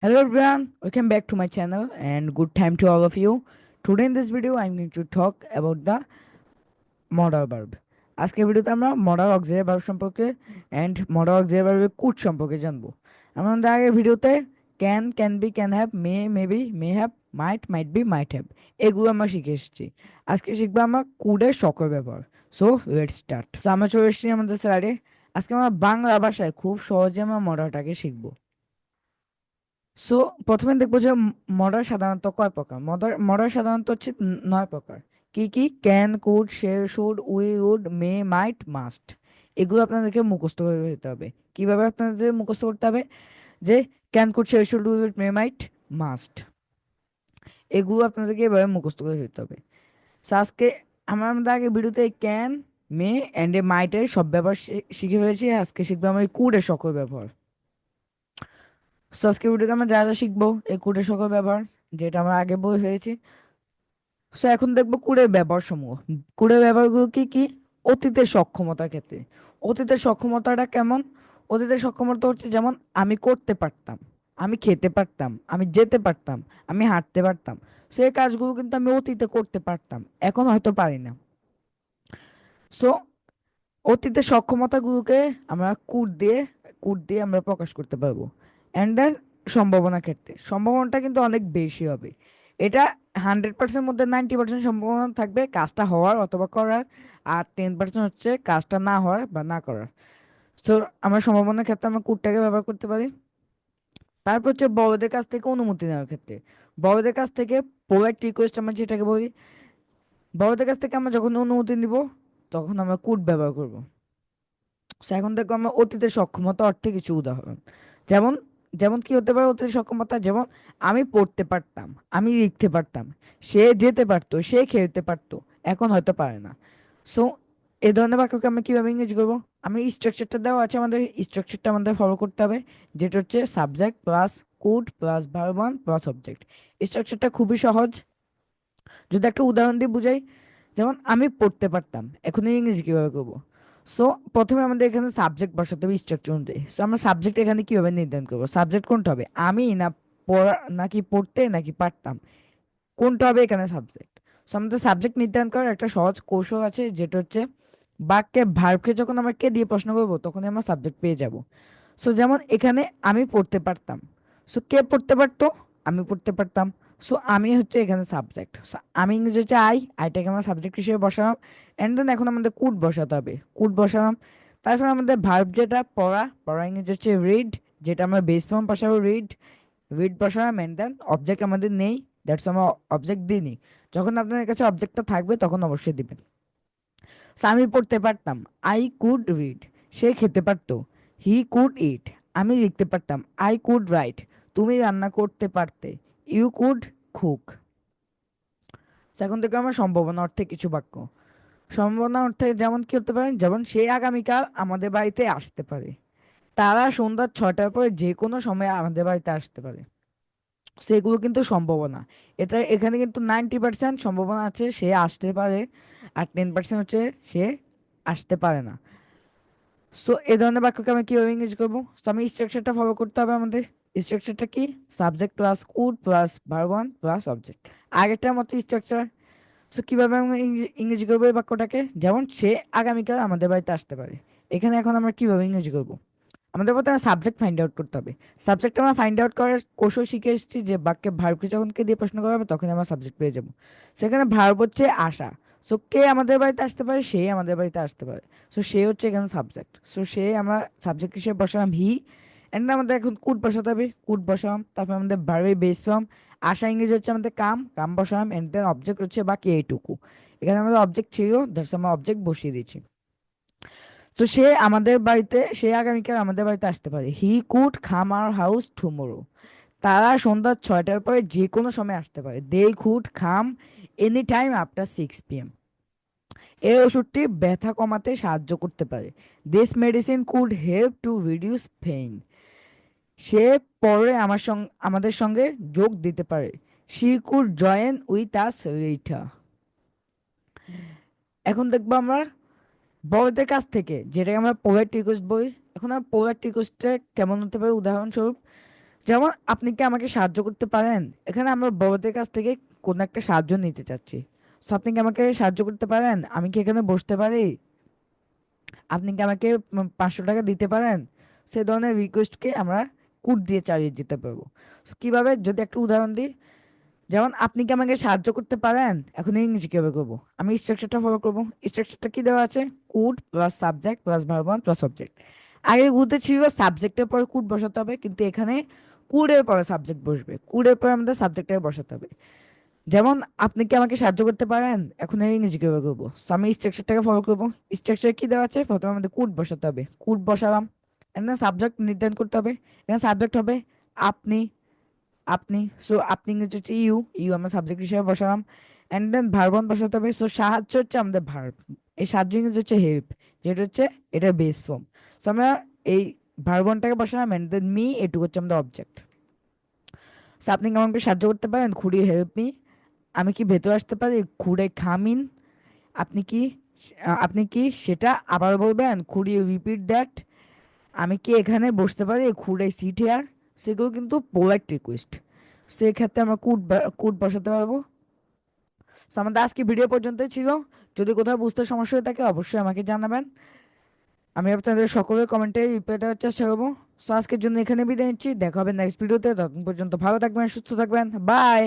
Hello everyone, welcome back to my channel and good time to all of you. Today in this video I'm going to talk about the modal verb. আজকের ভিডিওতে আমরা modal auxiliary verb সম্পর্কে and modal auxiliary ভার্বের could সম্পর্কে জানবো। আমরা আমাদের আগের ভিডিওতে can be, can have, may be, may have, might be, might have এগুলো আমরা শিখে এসেছি। আজকে শিখবো আমরা কুডের সকল ব্যবহার। So let's start. আমরা চলে এসেছি আমাদের স্লাইডে। আজকে আমরা বাংলা ভাষায় খুব সহজে আমরা মডালটাকে শিখবো। সো প্রথমে দেখবো যে মডার সাধারণত কয় প্রকার। মডার সাধারণত হচ্ছে 9 প্রকার। কি কি? Can, could, shall, should, would, may, might, must. এগুলো আপনাদেরকে মুখস্থ করে ফেলতে হবে। কিভাবে আপনাদের মুখস্থ করতে হবে? যে can, could, shall, should, would, may, might, must, এগুলো আপনাদেরকে এভাবে মুখস্থ করে ফেলতে হবে। সো আজকে আমাদের আগে ভিডিওতে ক্যান, মে অ্যান্ড এ মাইটের সব ব্যবহার শিখে ফেলেছি। আজকে শিখবো আমরা এই কুডের সকল ব্যবহার। সো আজকে ভিডিওতে আমরা যা যা শিখবো এই কুডের সকল ব্যবহার, যেটা আমরা আগে বলে ফেলেছি। সো এখন দেখবো কুড়ের ব্যবহার সমূহ। কুড়ের ব্যবহারগুলো কি কি? অতীতের সক্ষমতার ক্ষেত্রে। অতীতের সক্ষমতাটা কেমন? অতীতের সক্ষমতা হচ্ছে যেমন আমি করতে পারতাম, আমি খেতে পারতাম, আমি যেতে পারতাম, আমি হাঁটতে পারতাম। সেই কাজগুলো কিন্তু আমি অতীতে করতে পারতাম, এখন হয়তো পারি না। সো অতীতের সক্ষমতাগুলোকে আমরা কুট দিয়ে আমরা প্রকাশ করতে পারবো। অ্যান্ড দেন সম্ভাবনা ক্ষেত্রে সম্ভাবনাটা কিন্তু অনেক বেশি হবে। এটা 100% মধ্যে 90% সম্ভাবনা থাকবে কাজটা হওয়ার অথবা করার, আর 10% হচ্ছে কাজটা না হওয়ার বা না করার। সো আমরা সম্ভাবনার ক্ষেত্রে আমরা কুটটাকে ব্যবহার করতে পারি। তারপর হচ্ছে বড়দের কাছ থেকে অনুমতি নেওয়ার ক্ষেত্রে। বড়দের কাছ থেকে পোলাইট রিকোয়েস্ট আমরা যেটাকে বলি, বড়দের কাছ থেকে আমরা যখন অনুমতি নিব তখন আমরা কুট ব্যবহার করব। So, এখন দেখবো আমরা অতীতের সক্ষমতা অর্থে কিছু উদাহরণ। যেমন যেমন কি হতে পারে অতীতের সক্ষমতা? যেমন আমি পড়তে পারতাম, আমি লিখতে পারতাম, সে যেতে পারতো, সে খেলতে পারতো, এখন হয়তো পারে না। সো এই ধরনের বাক্যকে আমরা কিভাবে ইংরেজি করবো? আমি স্ট্রাকচারটা দেওয়া আছে, আমাদের স্ট্রাকচারটা আমাদের ফলো করতে হবে, যেটা হচ্ছে subject plus could plus verb one plus object. স্ট্রাকচারটা খুবই সহজ। যদি একটা উদাহরণ দিয়ে বুঝাই, যেমন আমি পড়তে পারতাম, এখন ইংরেজি কিভাবে করবো? সো প্রথমে আমাদের এখানে সাবজেক্ট বসাতে হবে স্ট্রাকচার অনুযায়ী। সো আমরা সাবজেক্ট এখানে কিভাবে নির্ধারণ করবো? সাবজেক্ট কোনটা হবে? আমি না পড়া, নাকি পড়তে, নাকি পারতাম, কোনটা হবে এখানে সাবজেক্ট? সো আমাদের সাবজেক্ট নির্ধারণ করার একটা সহজ কৌশল আছে, যেটা হচ্ছে বাক্যে ভার্বকে যখন আমরা কে দিয়ে প্রশ্ন করবো তখনই আমরা সাবজেক্ট পেয়ে যাব। সো যেমন এখানে আমি পড়তে পারতাম, সো কে পড়তে পারতো? আমি পড়তে পারতাম। সো আমি হচ্ছে এখানে সাবজেক্ট। সো আমি ইংরেজি হচ্ছে আইটাকে আমরা সাবজেক্ট হিসেবে বসালাম। অ্যান্ড দেন এখন আমাদের কুড বসাতে হবে, কুড বসালাম। তারপর আমাদের ভার্ব যেটা পড়া, পড়া ইংরেজি হচ্ছে রিড, যেটা আমরা বেস ফর্ম বসাবো রিড, রিড বসালাম। অ্যান্ড দেন অবজেক্ট আমাদের নেই, দ্যাটস আমরা অবজেক্ট দিইনি। যখন আপনাদের কাছে অবজেক্টটা থাকবে তখন অবশ্যই দিবেন। সো আমি পড়তে পারতাম, আই কুড রিড। সে খেতে পারতো, হি কুড ইট। আমি লিখতে পারতাম, আই কুড রাইট। তুমি রান্না করতে পারতে, ইউ কুড কুক। এখন থেকে আমরা সম্ভাবনা অর্থে কিছু বাক্য। সম্ভাবনা অর্থে যেমন কি হতে পারে? যেমন সে আগামীকাল আমাদের বাড়িতে আসতে পারে, তারা সন্ধ্যা 6টার পরে যে কোনো সময় আমাদের বাড়িতে আসতে পারে। সেগুলো কিন্তু সম্ভাবনা। এটা এখানে কিন্তু 90% সম্ভাবনা আছে সে আসতে পারে, আর 10% হচ্ছে সে আসতে পারে না। সো এই ধরনের বাক্যকে আমি কিভাবে ইংরেজি করবো? সো আমি স্ট্রাকচারটা ফলো করতে হবে আমাদের। স্ট্রাকচারটা কি? Subject plus could plus verb one plus object, আগেরটার মতো স্ট্রাকচার। সো কিভাবে আমরা ইংরেজি করবো এই বাক্যটাকে? যেমন সে আগামীকাল আমাদের বাড়িতে আসতে পারে, এখানে এখন আমরা কিভাবে ইংরেজি করবো? আমাদের প্রথমে সাবজেক্ট ফাইন্ড আউট করতে হবে। সাবজেক্ট আমরা ফাইন্ড আউট করার কৌশল শিখে এসেছি, যে বাক্যে ভার্বকে যখন কে দিয়ে প্রশ্ন করা হবে তখন আমরা সাবজেক্ট পেয়ে যাবো। সেখানে ভার্ব হচ্ছে আসা। সো কে আমাদের বাড়িতে আসতে পারে? সে আমাদের বাড়িতে আসতে পারে। সো সে হচ্ছে এখানে সাবজেক্ট। সো সে আমরা সাবজেক্ট হিসেবে বসালাম হি। এন্ড আমাদের এখন কুড বসাতে হবে, কুড বসালাম। তারপর আমাদের ভার্বের বেস ফর্ম আসা ইংরেজি হচ্ছে আমাদের কাম, কাম বসালাম। এন্ড দেন অবজেক্ট হচ্ছে বাকি এইটুকু। এখানে আমাদের অবজেক্ট ছিল, দ্যাটস আমরা অবজেক্ট বসিয়ে দিচ্ছি। তো সে আমাদের বাড়িতে, সে আগামীকাল আমাদের বাড়িতে আসতে পারে, he could come our house tomorrow. তারা সন্ধ্যা 6টার পরে যে কোনো সময় আসতে পারে, they could come any time after 6 p.m. এই ওষুধটি ব্যথা কমাতে সাহায্য করতে পারে, this medicine could help to reduce pain. সে পরে আমাদের সঙ্গে যোগ দিতে পারে, she could join with us later. এখন দেখবো আমরা বড়দের কাছ থেকে, যেটাকে আমরা পোলাইট রিকোয়েস্ট বলি। এখন আমরা পোলাইট রিকোয়েস্টটা কেমন হতে পারে? উদাহরণস্বরূপ যেমন আপনি কি আমাকে সাহায্য করতে পারেন, এখানে আমরা বড়দের কাছ থেকে কোনো একটা সাহায্য নিতে চাচ্ছি। সো আপনি কি আমাকে সাহায্য করতে পারেন, আমি কি এখানে বসতে পারি, আপনি কি আমাকে 500 টাকা দিতে পারেন, সে ধরনের রিকোয়েস্টকে আমরা কুড দিয়ে চালিয়ে যেতে পারবো। So, কিভাবে, যদি একটা উদাহরণ দিই, যেমন আপনি কি আমাকে সাহায্য করতে পারেন, এখন ইংরেজি কিভাবে করবো, আমি স্ট্রাকচারটা ফলো করবো। স্ট্রাকচারটা কি দেওয়া আছে, could plus subject plus verb one plus object. আগে কুডে ছিল সাবজেক্টের পরে কুড বসাতে হবে, কিন্তু এখানে কুডের পরে সাবজেক্ট বসবে, কুডের পরে আমাদের সাবজেক্টের বসাতে হবে। যেমন আপনি কি আমাকে সাহায্য করতে পারেন, এখন এই ইংরেজি কিভাবে করবো, So, আমি স্ট্রাকচারটাকে ফলো করবো। স্ট্রাকচার কি দেওয়া আছে, প্রথমে আমাদের কুড বসাতে হবে, কুড বসালাম, এখানে সাবজেক্ট নির্ধারণ করতে হবে, এখানে সাবজেক্ট হবে আপনি, আপনি, সো আপনি ইংরেজি হচ্ছে ইউ, ইউ আমরা সাবজেক্ট হিসেবে বসালাম। অ্যান্ড দেন ভার্বন বসাতে হবে, সো সাহায্য হচ্ছে আমাদের ভার্ব, এই সাহায্য ইংরেজি হচ্ছে হেল্প, যেটা হচ্ছে এটার বেস ফর্ম। সো আমরা এই ভার্বনটাকে বসালাম, অ্যান্ড দেন মি, এটুকু হচ্ছে আমাদের অবজেক্ট। সো আপনি কি আমাকে সাহায্য করতে পারেন, খুঁড়ি হেল্প মি, আমি কি ভেতরে আসতে পারি, খুঁড়ে খামিন, আপনি কি, আপনি কি সেটা আবার বলবেন, খুঁড়ি রিপিট দ্যাট, আমি কি এখানে বসতে পারি, খুঁড়ে সিট হেয়ার, সেগুলো কিন্তু পোলাইট রিকোয়েস্ট, সেক্ষেত্রে আমরা কুড বসাতে পারবো। So, আমাদের আজকে ভিডিও পর্যন্তই ছিল। যদি কোথাও বুঝতে সমস্যা হয়ে থাকে অবশ্যই আমাকে জানাবেন, আমি আপনাদের সকলের কমেন্টে রিপ্লাই দেওয়ার চেষ্টা করবো। সো আজকের জন্য এখানে বিদায় নিচ্ছি, দেখা হবে নেক্সট ভিডিওতে, ততক্ষণ পর্যন্ত ভালো থাকবেন, সুস্থ থাকবেন, বাই।